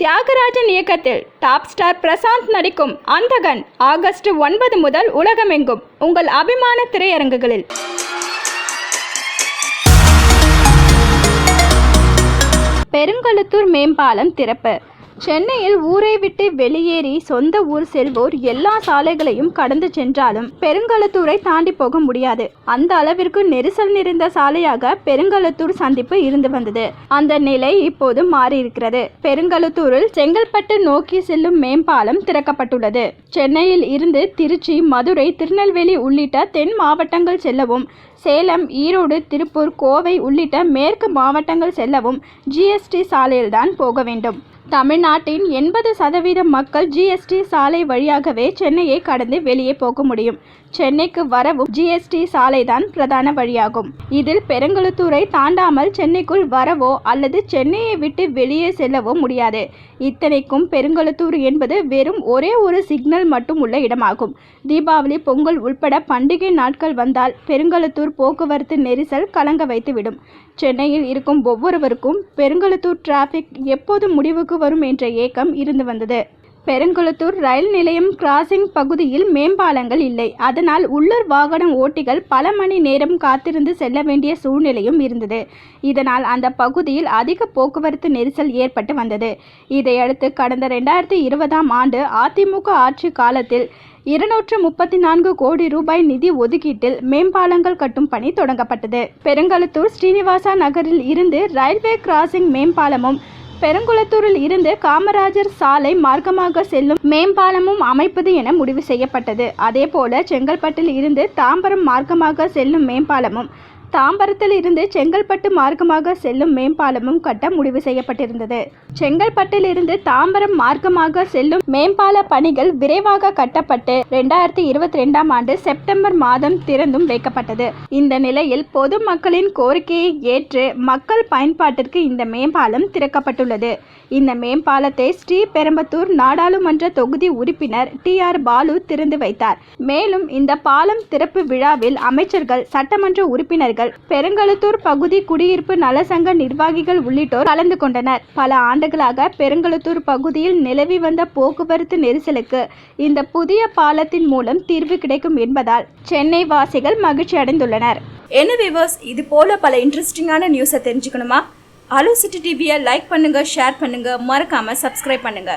தியாகராஜன் இயக்கத்தில் top star Prashanth நடிக்கும் அந்தகன் August 9 முதல் உலகமெங்கும் உங்கள் அபிமான திரையரங்குகளில். பெருங்கழுத்தூர் மேம்பாலம் திறப்பு. சென்னையில் ஊரை விட்டு வெளியேறி சொந்த ஊர் செல்வோர் எல்லா சாலைகளையும் கடந்து சென்றாலும் பெருங்கழுத்தூரை தாண்டி போக முடியாது. அந்த அளவிற்கு நெரிசல் நிறைந்த சாலையாக பெருங்கழுத்தூர் சந்திப்பு இருந்து வந்தது. அந்த நிலை இப்போது மாறியிருக்கிறது. பெருங்கழுத்தூரில் செங்கல்பட்டு நோக்கி செல்லும் மேம்பாலம் திறக்கப்பட்டுள்ளது. சென்னையில் இருந்து திருச்சி, மதுரை, திருநெல்வேலி உள்ளிட்ட தென் மாவட்டங்கள் செல்லவும், சேலம், ஈரோடு, திருப்பூர், கோவை உள்ளிட்ட மேற்கு மாவட்டங்கள் செல்லவும் ஜிஎஸ்டி சாலையில்தான் போக வேண்டும். தமிழ்நாட்டின் 80% மக்கள் ஜிஎஸ்டி சாலை வழியாகவே சென்னையை கடந்து வெளியே போக முடியும். சென்னைக்கு வரவும் ஜிஎஸ்டி சாலைதான் பிரதான வழியாகும். இதில் பெருங்கழுத்தூரை தாண்டாமல் சென்னைக்குள் வரவோ அல்லது சென்னையை விட்டு வெளியே செல்லவோ முடியாது. இத்தனைக்கும் பெருங்கழுத்தூர் என்பது வெறும் ஒரே ஒரு சிக்னல் மட்டும் உள்ள இடமாகும். தீபாவளி, பொங்கல் உள்பட பண்டிகை நாட்கள் வந்தால் பெருங்கழுத்தூர் போக்குவரத்து நெரிசல் கலங்க வைத்துவிடும். சென்னையில் இருக்கும் ஒவ்வொருவருக்கும் பெருங்கழுத்தூர் டிராஃபிக் எப்போது முடிவுக்கு வரும் என்ற ஏக்கம் இருந்து வந்தது. பெருங்கழுத்தூர் ரயில் நிலையம் கிராசிங் பகுதியில் மேம்பாலங்கள் இல்லை. அதனால் உள்ளூர் வாகன ஓட்டிகள் பல மணி நேரம் காத்திருந்து செல்ல வேண்டிய சூழ்நிலையும் இருந்தது. இதனால் அந்த பகுதியில் அதிக போக்குவரத்து நெரிசல் ஏற்பட்டு வந்தது. இதையடுத்து கடந்த 2020ஆம் ஆண்டு அதிமுக ஆட்சி காலத்தில் 234 கோடி ரூபாய் நிதி ஒதுக்கீட்டில் மேம்பாலங்கள் கட்டும் பணி தொடங்கப்பட்டது. பெருங்கழுத்தூர் ஸ்ரீனிவாசா நகரில் இருந்து ரயில்வே கிராசிங் மேம்பாலமும், பெருங்குளத்தூரில் இருந்து காமராஜர் சாலை மார்க்கமாக செல்லும் மேம்பாலமும் அமைப்பது என முடிவு செய்யப்பட்டது. அதேபோல செங்கல்பட்டில் இருந்து தாம்பரம் மார்க்கமாக செல்லும் மேம்பாலமும், தாம்பரத்தில் இருந்து செங்கல்பட்டு மார்க்கமாக செல்லும் மேம்பாலமும் கட்ட முடிவு செய்யப்பட்டிருந்தது. செங்கல்பட்டில் இருந்து தாம்பரம் மார்க்கமாக செல்லும் மேம்பால பணிகள் விரைவாக கட்டப்பட்டு 2022ஆம் ஆண்டு செப்டம்பர் மாதம் திறந்தும் வைக்கப்பட்டது. இந்த நிலையில் பொதுமக்களின் கோரிக்கையை ஏற்று மக்கள் பயன்பாட்டிற்கு இந்த மேம்பாலம் திறக்கப்பட்டுள்ளது. இந்த மேம்பாலத்தை ஸ்ரீபெரும்புதூர் நாடாளுமன்ற தொகுதி உறுப்பினர் TR பாலு திறந்து வைத்தார். மேலும் இந்த பாலம் திறப்பு விழாவில் அமைச்சர்கள், சட்டமன்ற உறுப்பினர்கள், பெருங்கழுத்தூர் பகுதி குடியிருப்பு நலசங்க நிர்வாகிகள் உள்ளிட்டோர் கலந்து கொண்டனர். பல ஆண்டுகளாக பெருங்கழுத்தூர் பகுதியில் நிலவி வந்த போக்குவரத்து நெரிசலுக்கு இந்த புதிய பாலத்தின் மூலம் தீர்வு கிடைக்கும் என்பதால் சென்னை வாசிகள் மகிழ்ச்சி அடைந்துள்ளனர். என்ன வியூவர்ஸ், இது போல பல இன்ட்ரெஸ்டிங்கான நியூஸை தெரிஞ்சுக்கணுமா? அலோ சிட்டி டிவியை லைக் பண்ணுங்க, ஷேர் பண்ணுங்க, மறக்காம சப்ஸ்கிரைப் பண்ணுங்க.